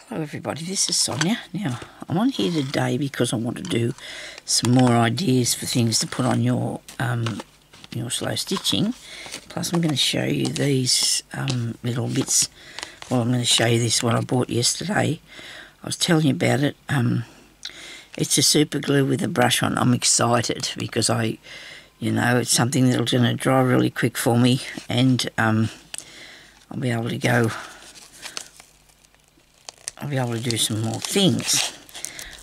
Hello everybody, this is Sonya. Now, I'm on here today because I want to do some more ideas for things to put on your slow stitching. Plus I'm going to show you these little bits. Well, I'm going to show you this, what I bought yesterday. I was telling you about it. It's a super glue with a brush on. I'm excited because it's something that's going to dry really quick for me, and I'll be able to do some more things.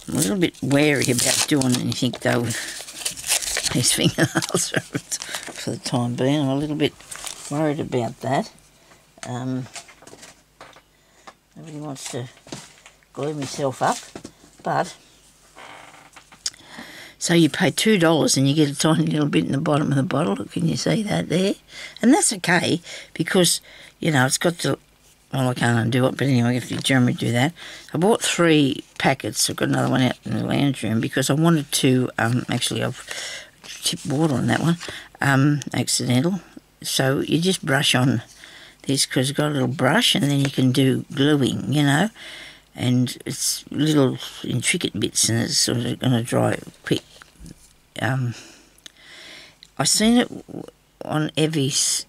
I'm a little bit wary about doing anything though with these fingernails for the time being. I'm a little bit worried about that. Nobody wants to glue myself up, but so you pay $2 and you get a tiny little bit in the bottom of the bottle. Can you see that there? And that's okay because, it's got the... Well, I can't undo it, but anyway, if you generally do that. I bought 3 packets. I've got another one out in the lounge room because I wanted to, actually I've tipped water on that one, accidental. So you just brush on this because it's got a little brush, and then you can do gluing, and it's little intricate bits, and it's sort of going to dry quick. I seen it on Evie's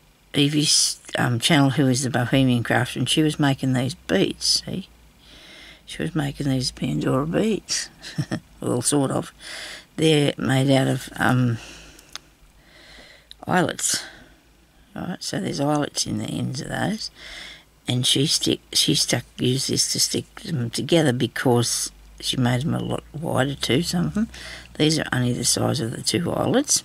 channel, who is the Bohemian Crafter, and she was making these beads, see? She was making these Pandora Beads. Well, sort of. They're made out of eyelets. Right, so there's eyelets in the ends of those. And she used this to stick them together because she made them a lot wider too, some of them. These are only the size of the 2 eyelets.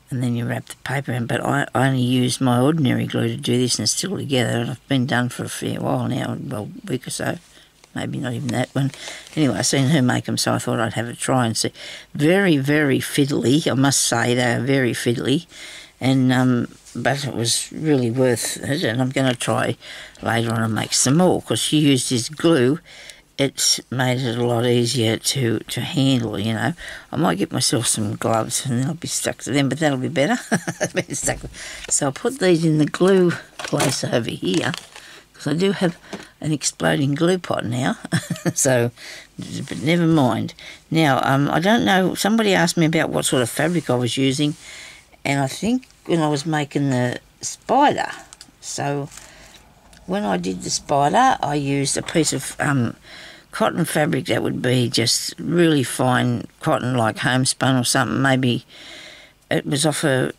And then you wrap the paper in, but I only used my ordinary glue to do this, and it's still together, and it's been done for a fair while now, well, a week or so, maybe not even that one. Anyway, I seen her make them, so I thought I'd have a try and see. Very, very fiddly, I must say, they are very fiddly, and but it was really worth it, and I'm going to try later on and make some more, because she used this glue. It's made it a lot easier to handle, I might get myself some gloves and then I'll be stuck to them, but that'll be better. So I'll put these in the glue place over here, because I do have an exploding glue pot now. So, but never mind. Now, I don't know, somebody asked me about what sort of fabric I was using, and I think when I was making the spider, so when I did the spider, I used a piece of cotton fabric that would be just really fine cotton, like homespun or something. Maybe it was off a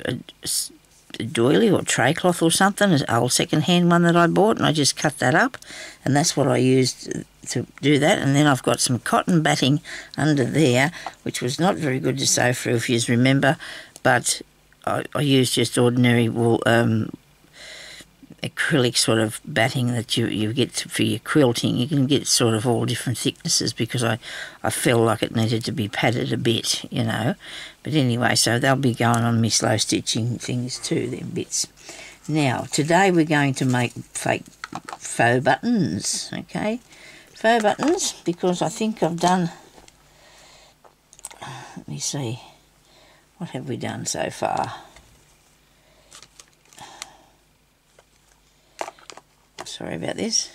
doily or tray cloth or something, an old second-hand one that I bought, and I just cut that up, and that's what I used to do that. And then I've got some cotton batting under there, which was not very good to sew through, if you remember, but I used just ordinary wool, acrylic sort of batting that you get for your quilting. You can get sort of all different thicknesses because I felt like it needed to be padded a bit, But anyway, so they'll be going on my slow stitching things too, them bits. Now, today we're going to make faux buttons, okay? Faux buttons, because I think I've done... Let me see. What have we done so far? Sorry about this.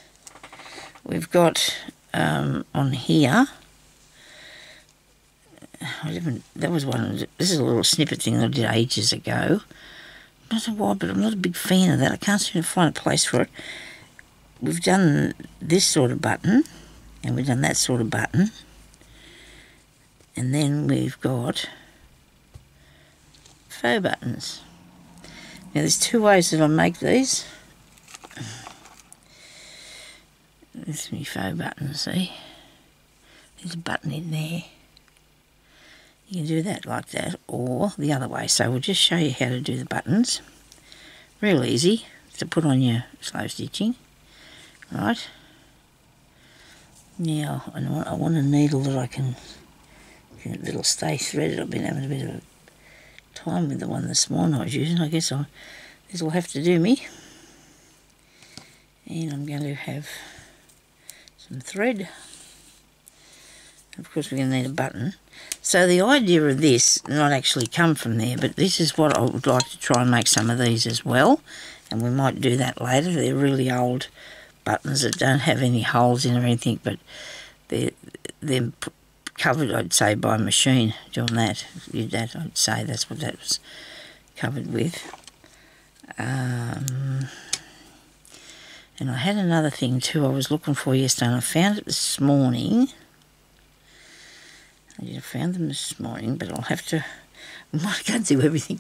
We've got on here, that was one, this is a little snippet thing that I did ages ago. I don't know why, but I'm not a big fan of that. I can't seem to find a place for it. We've done this sort of button, and we've done that sort of button, and then we've got faux buttons. Now there's 2 ways that I make these. This is my faux button, see? There's a button in there. You can do that like that, or the other way. So we'll just show you how to do the buttons. Real easy to put on your slow stitching. Right. Now, I want a needle that I can, that'll stay threaded. I've been having a bit of a time with the one this morning I was using. I guess this will have to do me. And I'm going to have some thread. Of course we're going to need a button. So the idea of this not actually come from there, but this is what I would like to try and make some of these as well, and we might do that later. They're really old buttons that don't have any holes in or anything, but they're covered, I'd say, by a machine doing that. I'd say that's what that was covered with. And I had another thing too I was looking for yesterday, and I found it this morning. I found them this morning, but I'll have to... I can't do everything.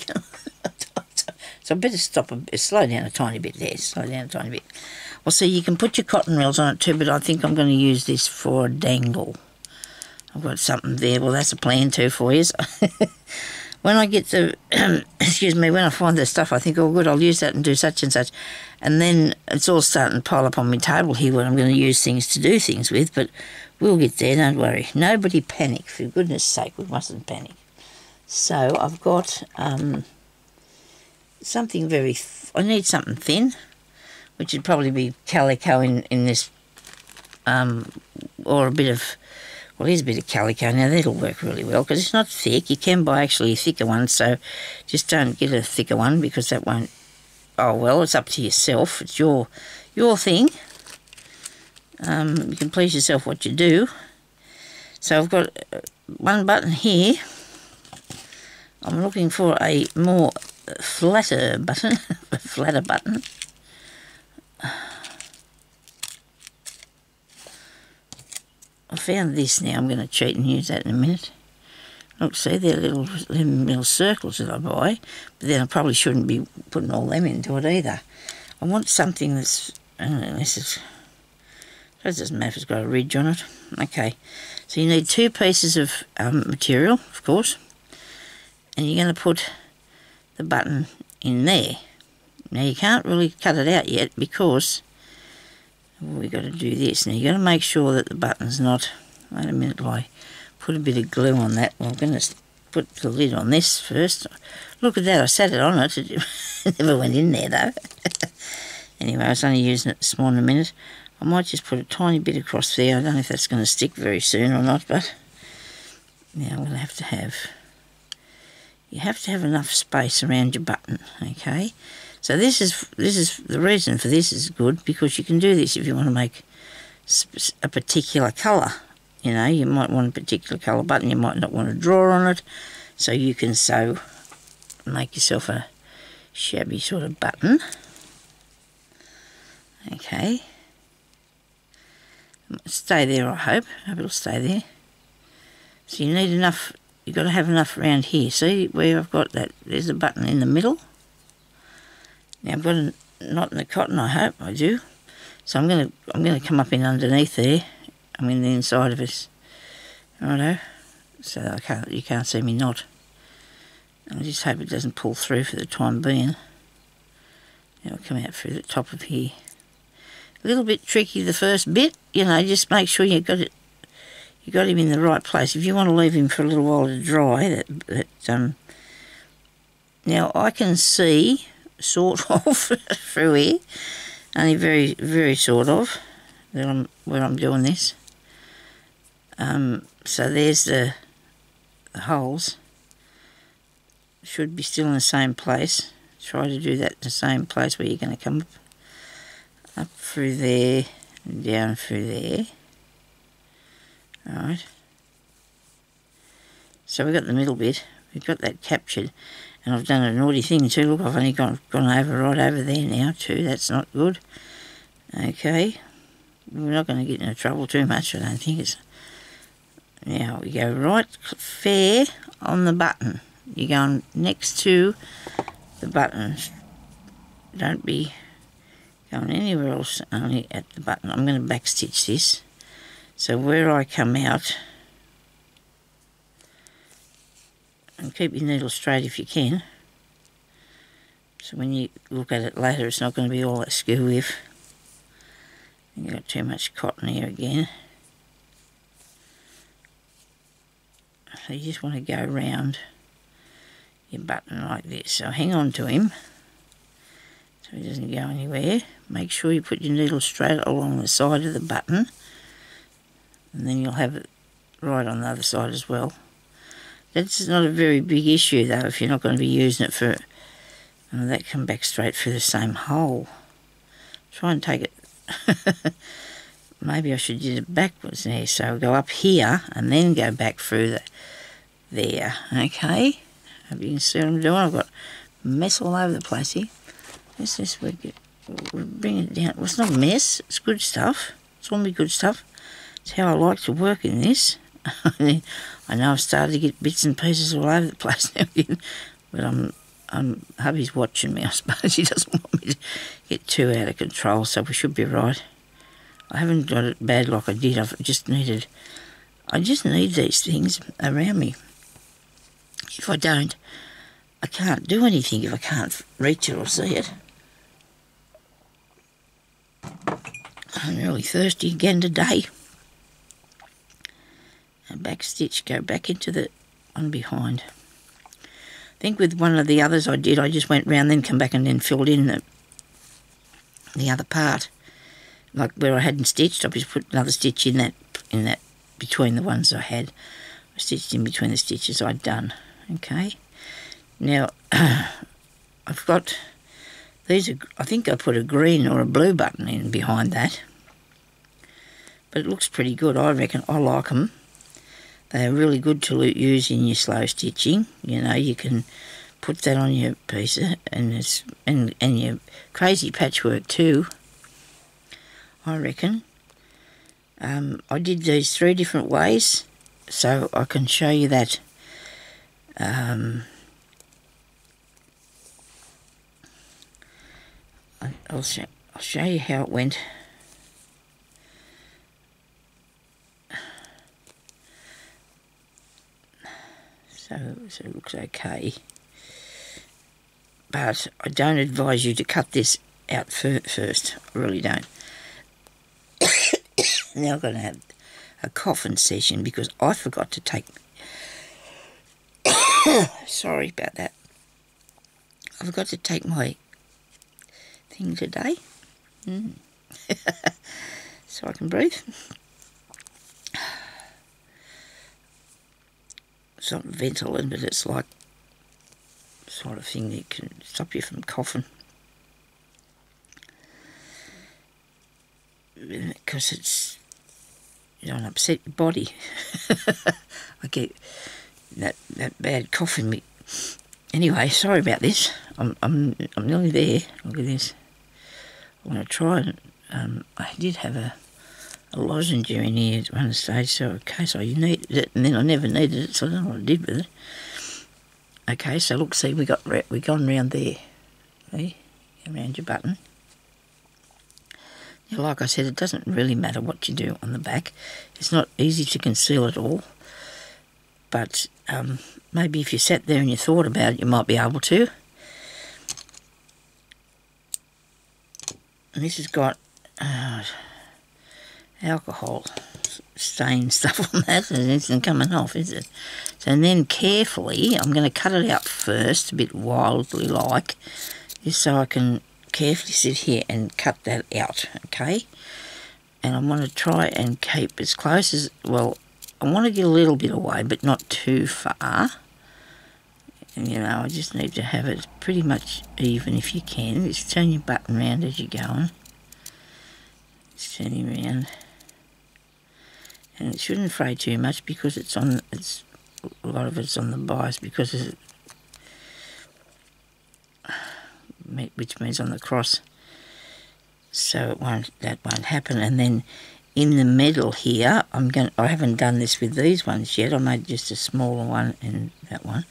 So I better slow down a tiny bit there. Slow down a tiny bit. Well, see, you can put your cotton reels on it too, but I think I'm going to use this for a dangle. I've got something there. Well, that's a plan too for you. When I get the... excuse me, when I find the stuff, I think, oh, good, I'll use that and do such and such. And then it's all starting to pile up on my table here when I'm going to use things to do things with, but we'll get there, don't worry. Nobody panic, for goodness sake, we mustn't panic. So I've got something very... I need something thin, which would probably be calico in this, or a bit of... Well, here's a bit of calico. Now, that'll work really well because it's not thick. You can buy actually a thicker one, so just don't get a thicker one because that won't... Oh, well, it's up to yourself. It's your thing. You can please yourself what you do. So I've got one button here. I'm looking for a more flatter button. A flatter button. I found this now. I'm going to cheat and use that in a minute. Look, see, they're little circles that I buy, but then I probably shouldn't be putting all them into it either. I want something that's... unless it's... It doesn't matter if it's got a ridge on it. Okay, so you need 2 pieces of material, of course, and you're going to put the button in there. Now, you can't really cut it out yet because... we've got to do this. Now, you've got to make sure that the button's not... Wait a minute while I put a bit of glue on that. Well, I'm going to put the lid on this first. Look at that, I sat it on it. It never went in there, though. Anyway, I was only using it this morning a minute. I might just put a tiny bit across there. I don't know if that's going to stick very soon or not, but... Now, I'm going to have... You have to have enough space around your button, okay? So this is the reason for this is good because you can do this if you want to make a particular colour. You know, you might want a particular colour button, you might not want to draw on it, so you can make yourself a shabby sort of button. Okay. Stay there, I hope. I hope it'll stay there. So you need enough, you've got to have enough around here. See where I've got that, there's a button in the middle. Now I've got a knot in the cotton, I hope I do. So I'm gonna come up in underneath there. I'm in the inside of it. Righto. So you can't see me knot. I just hope it doesn't pull through for the time being. It'll come out through the top of here. A little bit tricky the first bit, you know, just make sure you got him in the right place. If you want to leave him for a little while to dry, now I can see sort of through here, only very, very sort of, where I'm doing this. So there's the holes. Should be still in the same place. Try to do that in the same place where you're going to come up through there and down through there. Alright. So we've got the middle bit. We've got that captured. And I've done a naughty thing too. Look, I've only gone over right over there now too. That's not good. Okay. We're not going to get into trouble too much, I don't think. It's... Now we go right fair on the button. You're going next to the button. Don't be going anywhere else, only at the button. I'm going to backstitch this. So where I come out, and keep your needle straight if you can. So when you look at it later, it's not going to be all that skew with. You've got too much cotton here again. So you just want to go round your button like this. So hang on to him so he doesn't go anywhere. Make sure you put your needle straight along the side of the button, and then you'll have it right on the other side as well. That's not a very big issue though if you're not going to be using it for... that come back straight through the same hole. Try and take it Maybe I should do it backwards there. So go up here and then go back through there. Okay. Hope you can see what I'm doing. I've got mess all over the place here. Let's just bring it down. Well, it's not a mess. It's good stuff. It's all my good stuff. It's how I like to work in this. I know I've started to get bits and pieces all over the place now again, but hubby's watching me, I suppose. He doesn't want me to get too out of control, so we should be right. I haven't got it bad like I did. I just need these things around me. If I don't, I can't do anything if I can't reach it or see it. I'm really thirsty again today. And back stitch, go back into the one behind. I think with one of the others I did, I just went round, then come back and then filled in the other part. Like where I hadn't stitched, I just put another stitch in that between the ones I had. I stitched in between the stitches I'd done. Okay. Now I've got these. I think I put a green or a blue button in behind that, but it looks pretty good. I reckon. I like them. They are really good to use in your slow stitching. You know, you can put that on your piece and your crazy patchwork too. I reckon. I did these 3 different ways, so I can show you that. I'll show you how it went. So it looks okay. But I don't advise you to cut this out first. I really don't. Now I'm going to have a coughing session because I forgot to take... Sorry about that. I forgot to take my thing today. So I can breathe. It's not Ventolin, but it's like sort of thing that can stop you from coughing. Because it's, you don't upset your body. I get that bad cough in me. Anyway, sorry about this. I'm nearly there. Look at this. I want to try and I did have a lozenge in here at one stage, so in case I needed it, and then I never needed it, so I don't know what I did with it. Okay, so look, see, we gone round there. See, around your button. Now, like I said, it doesn't really matter what you do on the back. It's not easy to conceal it all, but maybe if you sat there and you thought about it, you might be able to. And this has got alcohol stain stuff on that, and it isn't coming off, is it? So and then carefully, I'm going to cut it out first, a bit wildly like, just so I can carefully sit here and cut that out, okay? And I want to try and keep as close as, well, I want to get a little bit away, but not too far. And, you know, I just need to have it pretty much even if you can. Just turn your button round as you're going. Just turn it around. And it shouldn't fray too much because a lot of it's on the bias because of, which means on the cross. So that won't happen. And then in the middle here, I haven't done this with these ones yet. I made just a smaller one and that one.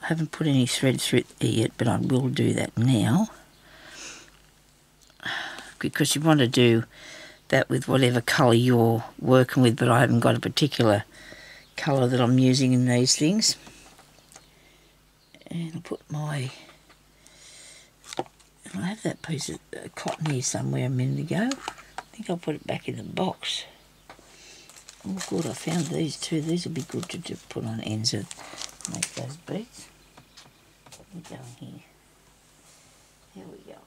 I haven't put any thread through there yet, but I will do that now. Because you want to do that with whatever colour you're working with, but I haven't got a particular colour that I'm using in these things. And I'll put my... I have that piece of cotton here somewhere a minute ago. I think I'll put it back in the box. Oh good, I found these too. These will be good to put on ends of make those beads. We're going here. Here we go.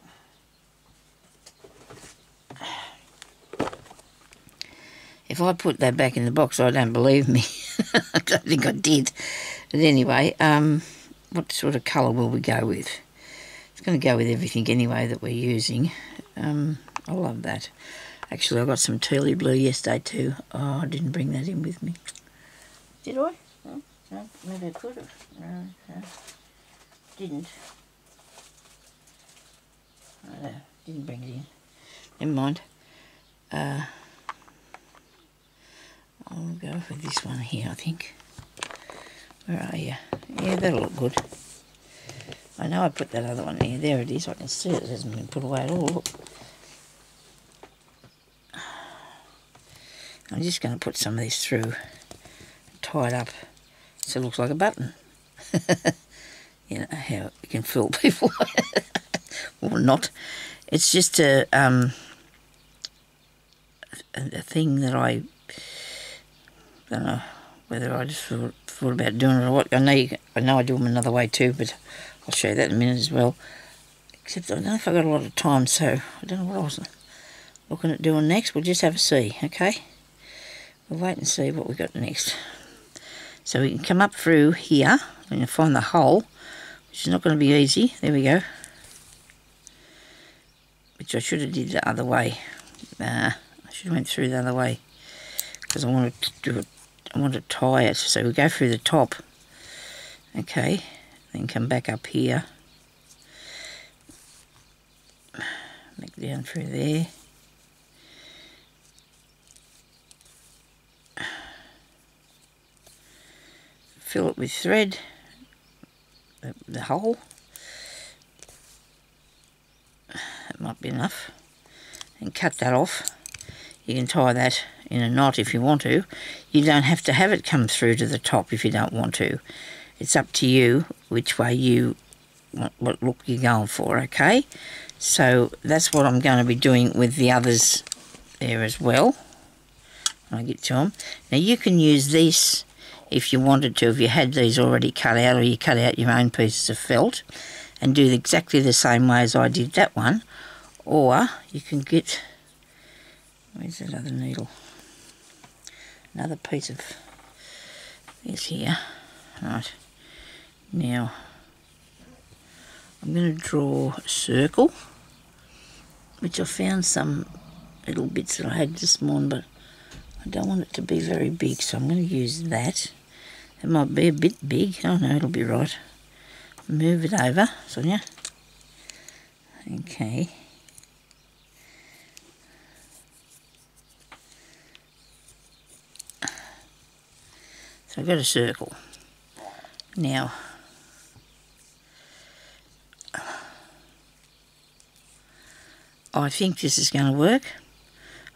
If I put that back in the box, I don't believe me. I don't think I did. But anyway, what sort of colour will we go with? It's going to go with everything anyway that we're using. I love that. Actually, I got some tealy blue yesterday too. Oh, I didn't bring that in with me. Did I? No, maybe I could have. No, didn't. No, didn't bring it in. Never mind. I'll go with this one here, I think. Where are you? Yeah, that'll look good. I know I put that other one there. There it is. I can see it. It hasn't been put away at all. Look. I'm just going to put some of this through, tie it up so it looks like a button. You know how you can fool people. Or not. It's just a thing that I don't know whether I just thought about doing it or what. I know I do them another way too, but I'll show you that in a minute as well. Except I don't know if I've got a lot of time, so I don't know what I was looking at doing next. We'll just have a see, okay? We'll wait and see what we've got next. So we can come up through here and find the hole, which is not going to be easy. There we go. Which I should have did the other way. I should have went through the other way because I wanted to do it. I want to tie it. So we go through the top. Okay, then come back up here. Back down through there. Fill it with thread. The hole. That might be enough. And cut that off. You can tie that in a knot if you want to. You don't have to have it come through to the top if you don't want to. It's up to you which way you want, what look you're going for, okay? So that's what I'm going to be doing with the others there as well when I get to them. Now you can use this if you wanted to, if you had these already cut out, or you cut out your own pieces of felt and do exactly the same way as I did that one. Or you can get, where's that other needle? Another piece of this here. Right, now I'm going to draw a circle, which I found some little bits that I had this morning, but I don't want it to be very big, so I'm going to use that. It might be a bit big. Oh no, it'll be right. Move it over, Sonia. Okay. So I've got a circle. Now, I think this is going to work.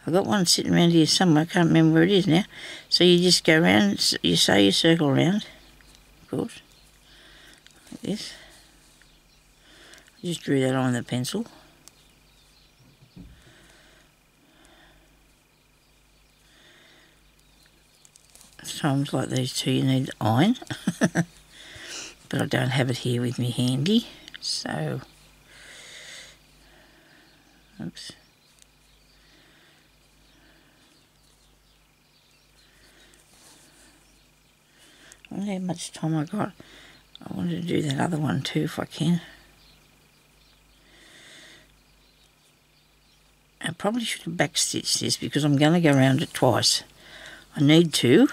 I've got one sitting around here somewhere. I can't remember where it is now. So you just go around, you sew your circle around, of course, like this. I just drew that on the pencil. Sometimes like these two you need iron. But I don't have it here with me handy, so oops. I wonder how much time I got. I wanted to do that other one too if I can. I probably should have backstitched this because I'm going to go around it twice. I need to.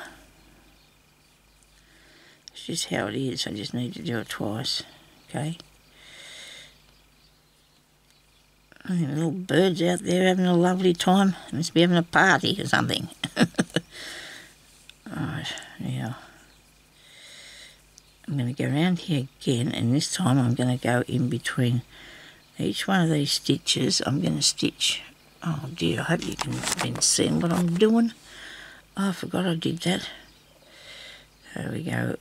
It's just how it is. I just need to do it twice. Okay. Oh, the little birds out there having a lovely time. They must be having a party or something. Alright, now I'm going to go around here again, and this time I'm going to go in between each one of these stitches. I'm going to stitch. Oh dear, I hope you can been seeing what I'm doing. Oh, I forgot I did that. There we go.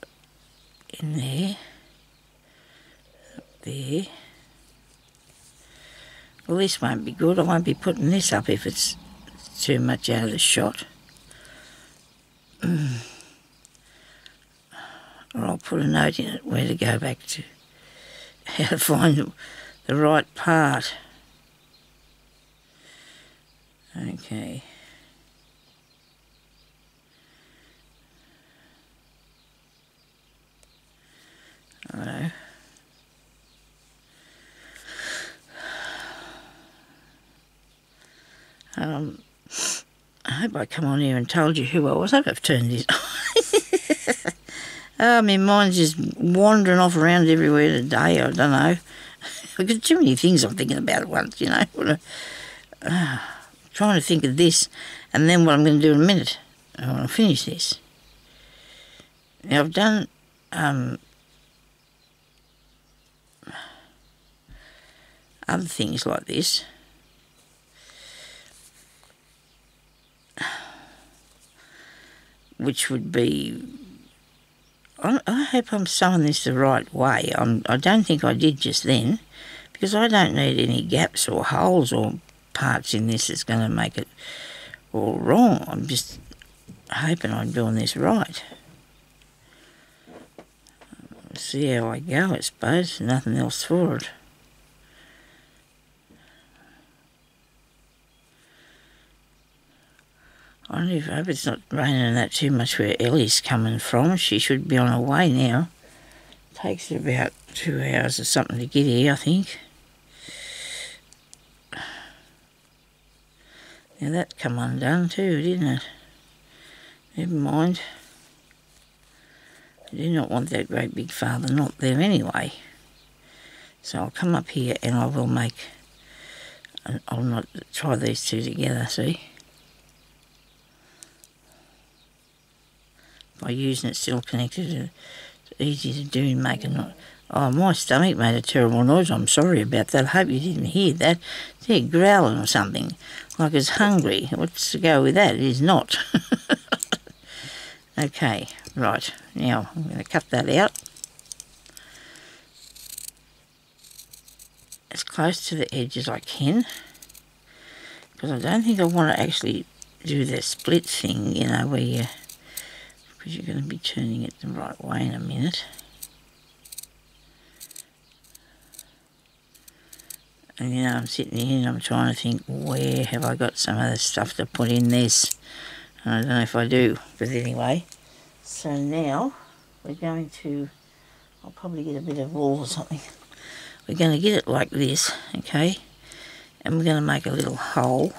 In there. Up there. Well, this won't be good. I won't be putting this up if it's too much out of the shot. Or I'll put a note in it where to go back to, how to find the right part. Okay. Righto. hope I come on here and told you who I was. I hope I've turned this. Oh, my mind's just wandering off around everywhere today. I don't know. I've got too many things I'm thinking about at once, you know. Trying to think of this and then what I'm going to do in a minute. I want to finish this. Now, I've done other things like this. Which would be... I hope I'm sewing this the right way. I don't think I did just then, because I don't need any gaps or holes or parts in this that's going to make it all wrong. I'm just hoping I'm doing this right. See how I go, I suppose. Nothing else for it. I hope it's not raining that too much where Ellie's coming from. She should be on her way now. Takes her about 2 hours or something to get here, I think. Now that come undone too, didn't it? Never mind. I do not want that great big father knot there anyway. So I'll come up here and I will make... I'll not try these two together, see? By using it still connected, it's easy to do and make a knot. Oh, my stomach made a terrible noise. I'm sorry about that. I hope you didn't hear that. They're growling or something, like it's hungry. What's to go with that? It is not. Okay, right. Now, I'm going to cut that out. As close to the edge as I can. Because I don't think I want to actually do the split thing, you know, where you... Because you're going to be turning it the right way in a minute. And you know, I'm sitting here and I'm trying to think, where have I got some other stuff to put in this? And I don't know if I do, but anyway. So now we're going to, I'll probably get a bit of wool or something. We're going to get it like this, okay? And we're going to make a little hole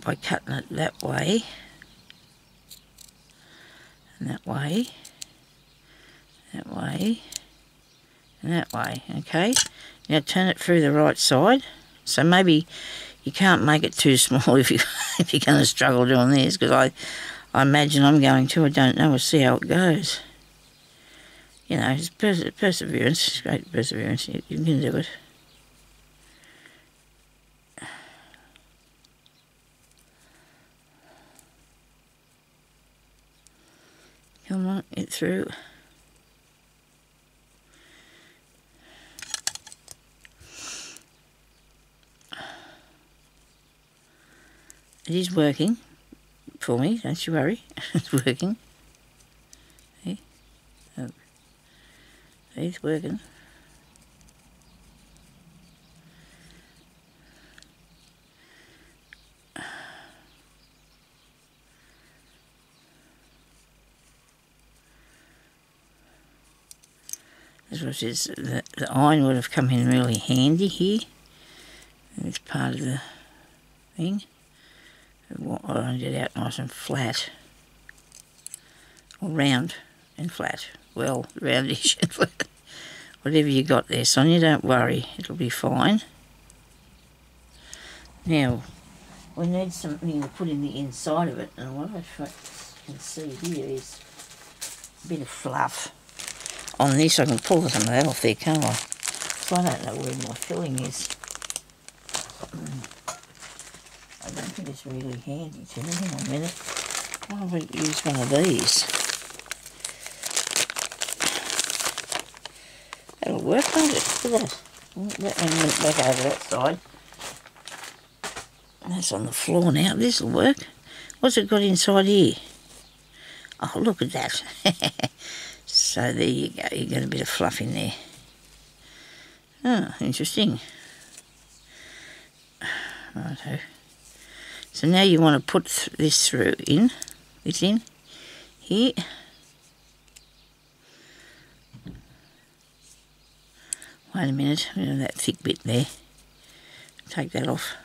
by cutting it that way, and that way, that way, and that way, okay? Now turn it through the right side. So maybe you can't make it too small if you're going to struggle doing this, because I imagine I'm going to. I don't know. We'll see how it goes. You know, it's perseverance, great perseverance. You can do it. Come on, get through. It is working for me, don't you worry. It's working. See? Oh. It's working. As I says, the iron would have come in really handy here. It's part of the thing. I ironed it out nice and flat. Or round and flat. Well, roundish and flat. Whatever you got there, Sonya, don't worry. It'll be fine. Now, we need something to put in the inside of it. And what I can see here is a bit of fluff. On this, I can pull some of that off there, can't I? So I don't know where my filling is. I don't think it's really handy to me. Hang on a minute. Why don't we use one of these? That'll work, won't it? Look at that. Let me move back over that side. That's on the floor now. This'll work. What's it got inside here? Oh, look at that. So there you go. You got a bit of fluff in there. Oh, interesting. Righto. So now you want to put this through in, here. Wait a minute, that thick bit there. Take that off.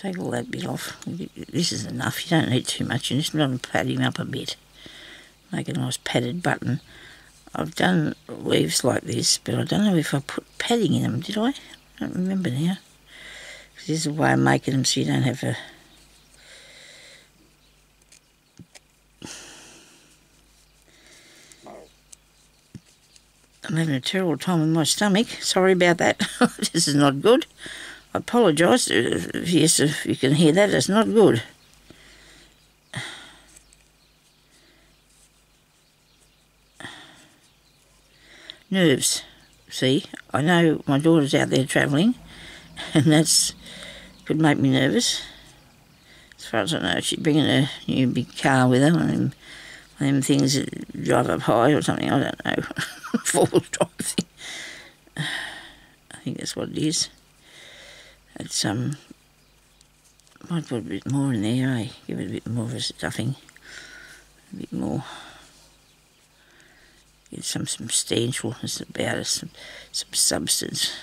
Take all that bit off. This is enough. You don't need too much. You just want to pat him up a bit. Make a nice padded button. I've done leaves like this, but I don't know if I put padding in them, did I? I don't remember now. This is a way of making them so you don't have a... I'm having a terrible time with my stomach. Sorry about that. This is not good. I apologise if you can hear that. It's not good. Nerves. See, I know my daughter's out there travelling, and that's could make me nervous. As far as I know, she's bringing a new big car with her, one of them things that drive up high or something. I don't know. Four-wheel drive thing. I think that's what it is. It's might put a bit more in there, eh? Give it a bit more of a stuffing. A bit more. Get some substantialness about it, some substance.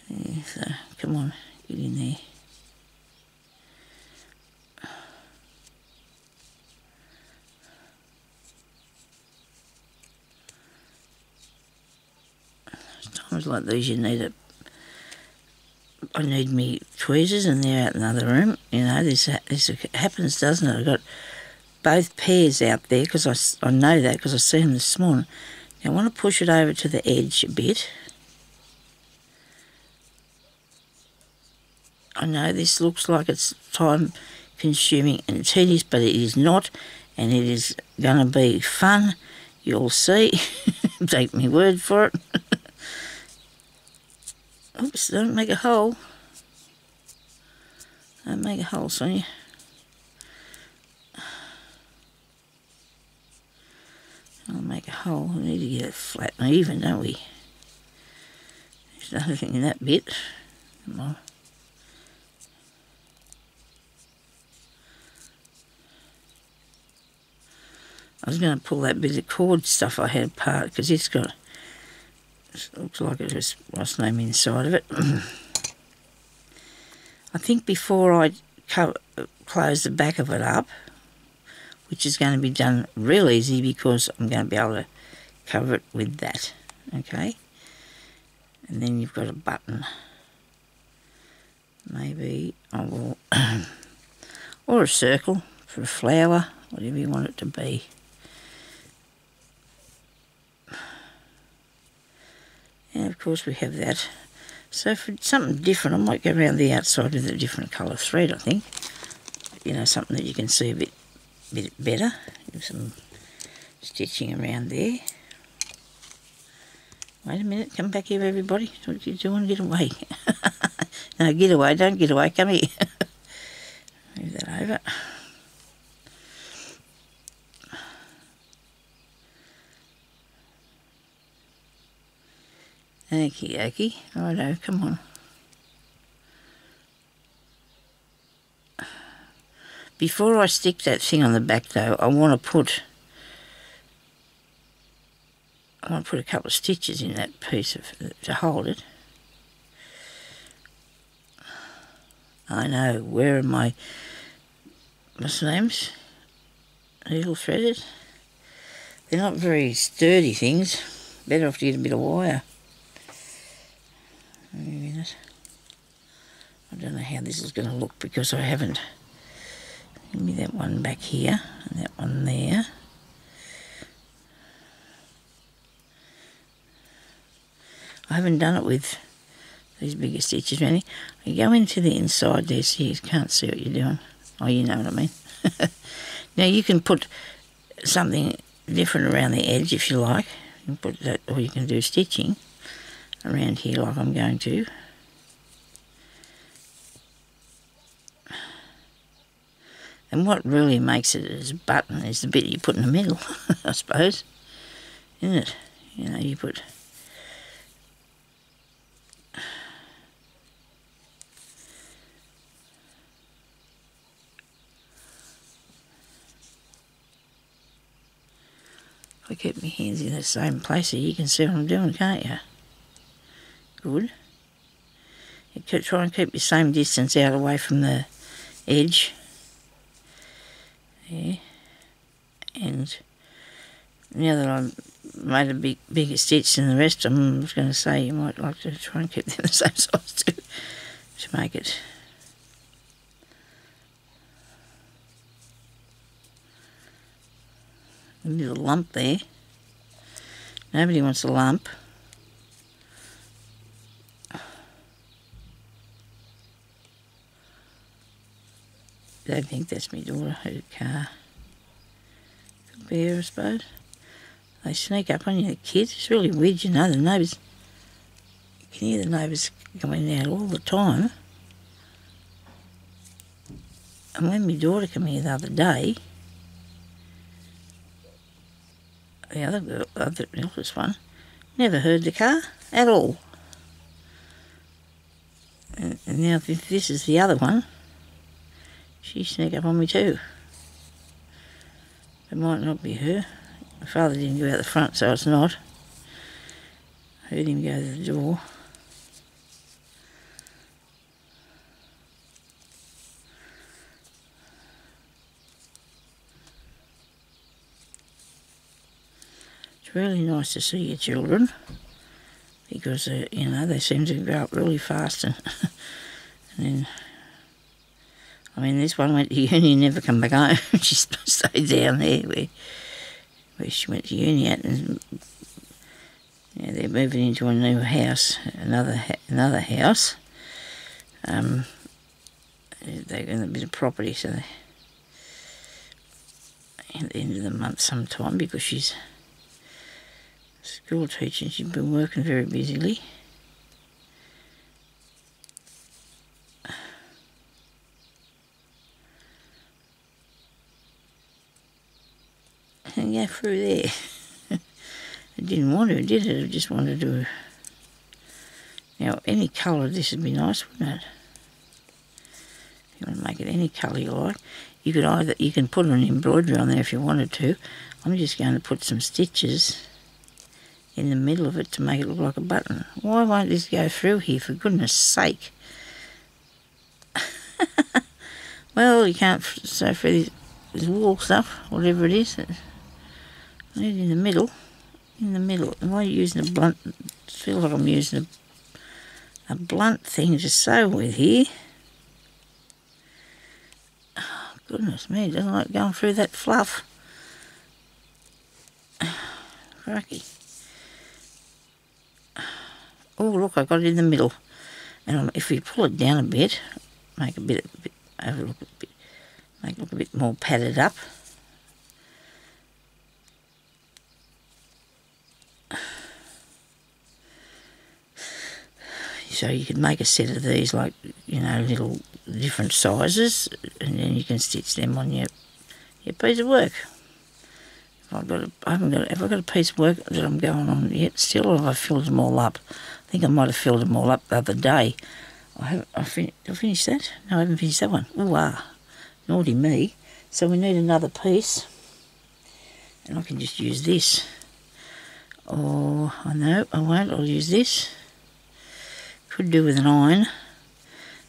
Yeah, so, come on, get in there. Times like these you need I need me tweezers and they're out in the other room. You know, this happens, doesn't it? I've got both pairs out there because I know that because I see them this morning. Now I want to push it over to the edge a bit. I know this looks like it's time consuming and tedious, but it is not, and it is going to be fun. You'll see. Take me word for it. Oops, don't make a hole. Don't make a hole, Sonya. I'll make a hole. We need to get it flat and even, don't we? There's nothing in that bit. Come on. I was going to pull that bit of cord stuff I had apart because it's got... It looks like it has what's name inside of it. I think before I close the back of it up, which is going to be done real easy because I'm going to be able to cover it with that, okay? And then you've got a button. Maybe I will, or a circle for a flower, whatever you want it to be. And of course we have that. So for something different, I might go around the outside with a different colour thread, I think. You know, something that you can see a bit better. Give some stitching around there. Wait a minute, come back here everybody. What are you doing? Get away. No, get away, don't get away, come here. Move that over. Okie dokie. Righto, come on. Before I stick that thing on the back though, I want to put a couple of stitches in that piece to hold it. I know, where are my what's the names? Needle threaded. They're not very sturdy things. Better off to get a bit of wire. Wait a minute. I don't know how this is going to look because I haven't. Give me that one back here and that one there. I haven't done it with these bigger stitches or anything. You go into the inside there so you can't see what you're doing. Oh, you know what I mean. Now you can put something different around the edge if you like. You can put that, or you can do stitching around here like I'm going to. And what really makes it as a button is the bit you put in the middle, I suppose, isn't it? You know, you put... If I keep my hands in the same place so you can see what I'm doing, can't you? Good. try and keep the same distance out away from the edge. There. And now that I've made a bigger stitch than the rest of them, I was going to say you might like to try and keep them the same size too, to make it a little lump there. Nobody wants a lump. I don't think that's my daughter, her car. Could be her, I suppose. They sneak up on you, the kids. It's really weird, you know, the neighbours. You can hear the neighbours going out all the time. And when my daughter came here the other day, the other girl, the eldest one, never heard the car at all. And now if this is the other one, she sneak up on me too. It might not be her. My father didn't go out the front, so it's not. I heard him go to the door. It's really nice to see your children because, you know, they seem to grow up really fast and then... I mean, this one went to uni and never come back home. She stayed down there where she went to uni at, and yeah, they're moving into a new house, another house. They're going to bit of property, so they, at the end of the month sometime, because she's a school teacher and she's been working very busily. And go through there. I didn't want to, did it? I just wanted to. Now, any colour, this would be nice, wouldn't it? You want to make it any colour you like. You can put an embroidery on there if you wanted to. I'm just going to put some stitches in the middle of it to make it look like a button. Why won't this go through here, for goodness sake? Well, you can't sew through this wool stuff, whatever it is. I need it in the middle. In the middle. Am I using a blunt? I feel like I'm using a blunt thing to sew with here. Oh, goodness me, it doesn't like going through that fluff. Cracky. Oh, look, I got it in the middle. And if we pull it down a bit, make it overlook a bit, make it look a bit more padded up. So you could make a set of these, like, you know, little different sizes, and then you can stitch them on your piece of work. Have I got a piece of work that I'm going on yet still, or have I filled them all up? I think I might have filled them all up the other day. Did I finish that? No, I haven't finished that one. Ooh, naughty me. So we need another piece, and I can just use this. Or, I know, I won't, I'll use this. Could do with an iron,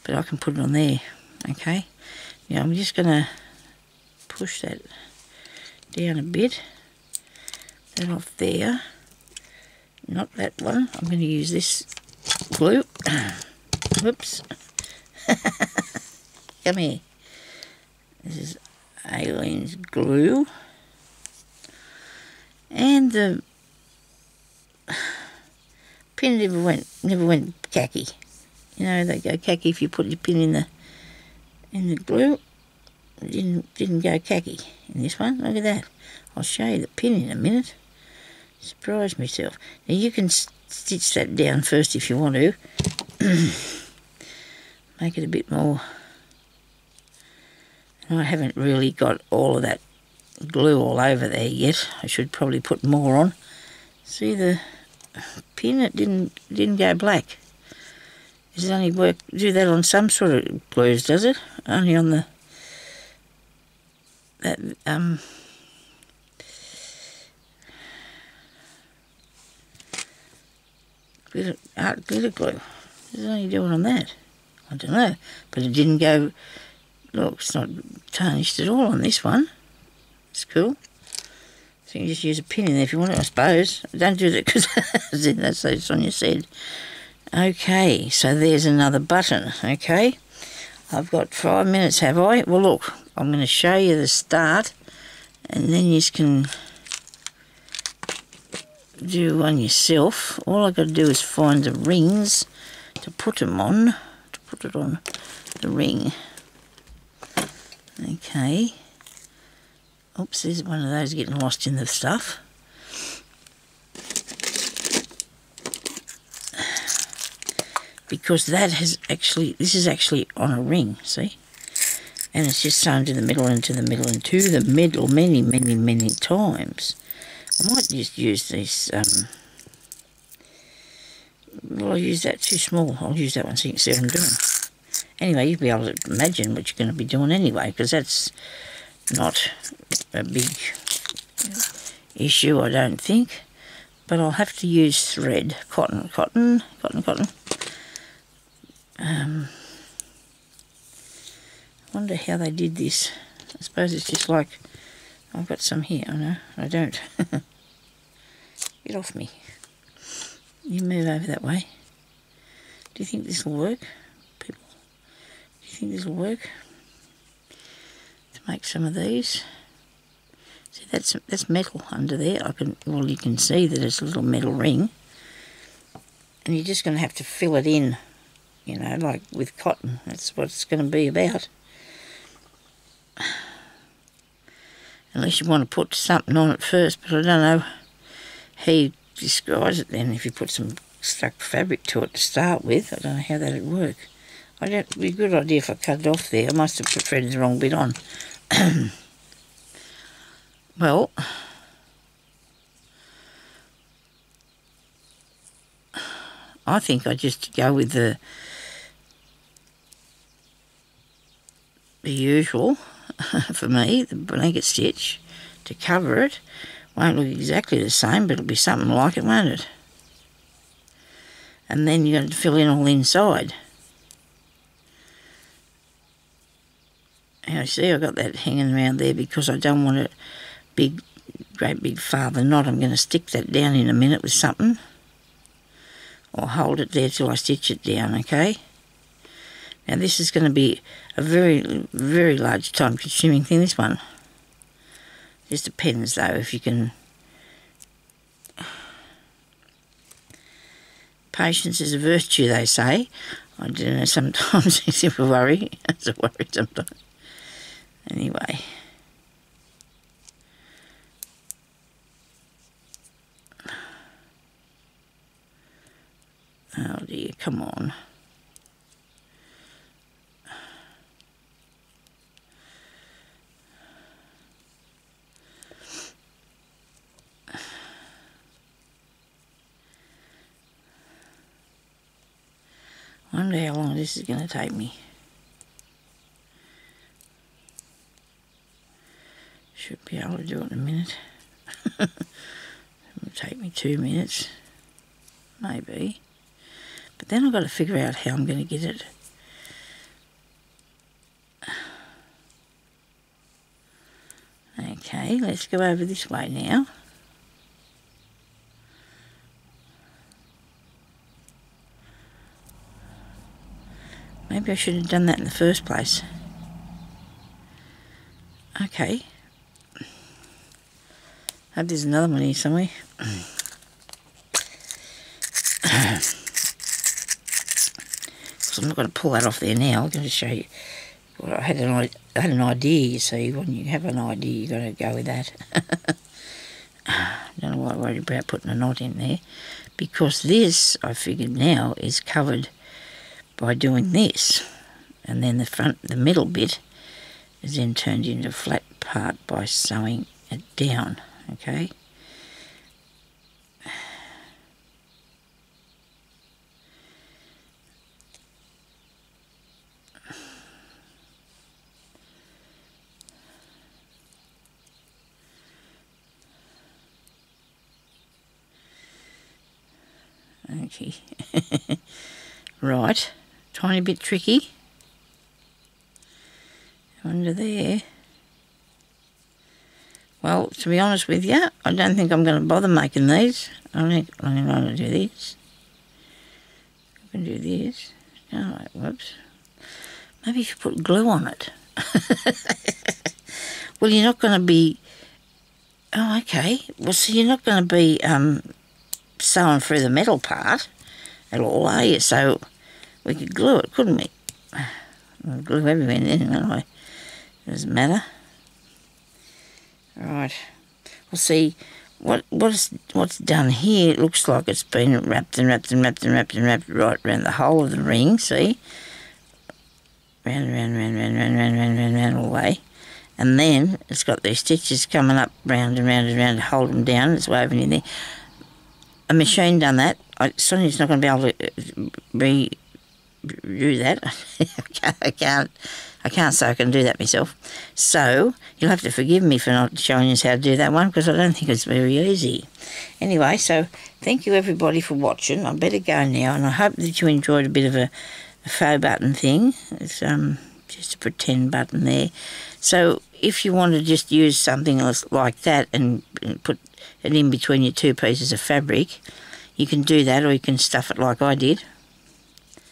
but I can put it on there, okay? Now I'm just going to push that down a bit, that off there, not that one. I'm going to use this glue. Whoops. Come here. This is Aileen's glue, and the pin never went khaki. You know, they go khaki if you put your pin in the glue. It didn't go khaki in this one. Look at that. I'll show you the pin in a minute. Surprise myself. Now you can stitch that down first if you want to. Make it a bit more. And I haven't really got all of that glue all over there yet. I should probably put more on. See the pin? It didn't go black. Does it only do that on some sort of glues, does it? Only on the glitter glue. Does it only do it on that? I don't know, but it didn't go. Look, it's not tarnished at all on this one. It's cool. So you can just use a pin in there if you want it, I suppose. Don't do that because that's what Sonya said. Okay, so there's another button, okay? I've got 5 minutes, have I? Well, look, I'm going to show you the start, and then you can do one yourself. All I've got to do is find the rings to put them on, to put it on the ring. Okay. Oops, there's one of those getting lost in the stuff. Because that has actually, this is actually on a ring, see? And it's just sewn to the middle and to the middle and to the middle many, many, many times. I might just use this, well, I'll use that too small. I'll use that one so you can see what I'm doing. Anyway, you'll be able to imagine what you're going to be doing anyway, because that's not a big issue, I don't think. But I'll have to use thread. Cotton. I wonder how they did this. I suppose it's just like, I've got some here. Oh no, I don't. Get off me. You move over that way. Do you think this will work, people? Do you think this will work? To make some of these. See, that's metal under there. Well, you can see that it's a little metal ring. And you're just going to have to fill it in, you know, like with cotton. That's what it's going to be about. Unless you want to put something on it first, but I don't know how you disguise it then if you put some stuck fabric to it to start with. I don't know how that would work. It'd be a good idea if I cut it off there. I must have threaded the wrong bit on. Well, I think I just go with the usual, for me, the blanket stitch to cover it. Won't look exactly the same, but it'll be something like it, won't it? And then you've got to fill in all inside. And I see I've got that hanging around there because I don't want a great big father knot. I'm going to stick that down in a minute with something. Or hold it there till I stitch it down, okay? Now this is going to be a very, very large time-consuming thing, this one. Just depends, though, if you can... Patience is a virtue, they say. I don't know, sometimes it's a worry. It's a worry sometimes. Anyway. Oh dear, come on. I wonder how long this is going to take me. Should be able to do it in a minute. It will take me 2 minutes, maybe. But then I've got to figure out how I'm going to get it. Okay, let's go over this way now. Maybe I should have done that in the first place. Okay. Hope there's another one here somewhere. So I'm not going to pull that off there now. I'm going to show you. Well, I had an idea, you see. When you have an idea, you've got to go with that. Don't know why I worried about putting a knot in there. Because this, I figured now, is covered by doing this. And then the middle bit is then turned into a flat part by sewing it down. Okay? Okay. Right. tiny bit tricky. Under there. Well, to be honest with you, I don't think I'm going to bother making these. I think I'm going to do this. I can do this. Oh, whoops. Maybe if you put glue on it. Well, you're not going to be... Oh, okay. Well, so you're not going to be sewing through the metal part at all, are you? So we could glue it, couldn't we? We'll glue everywhere then, anyway. Doesn't matter. Right. Well, see, what's done here, it looks like it's been wrapped and wrapped and wrapped and wrapped and wrapped right around the whole of the ring, see? Round all the way. And then it's got these stitches coming up round and round and round to hold them down. It's woven in there. A machine done that. Sonia's not going to be able to do that. I can't say I can do that myself. So you'll have to forgive me for not showing you how to do that one, because I don't think it's very easy. Anyway, so thank you everybody for watching. I better go now, and I hope that you enjoyed a bit of a faux button thing. It's just a pretend button there. So if you want to just use something else like that and put it in between your two pieces of fabric, you can do that, or you can stuff it like I did.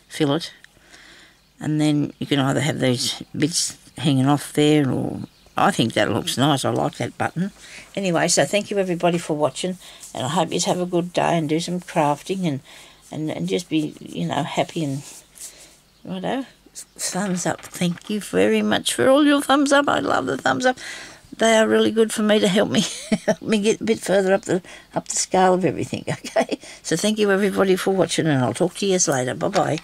Fill it. And then you can either have these bits hanging off there, or I think that looks nice. I like that button. Anyway, so thank you everybody for watching, and I hope you have a good day and do some crafting and just be, you know, happy and righto. Thumbs up. Thank you very much for all your thumbs up. I love the thumbs up. They are really good for me to help me get a bit further up the scale of everything. Okay. So thank you everybody for watching, and I'll talk to you later. Bye bye.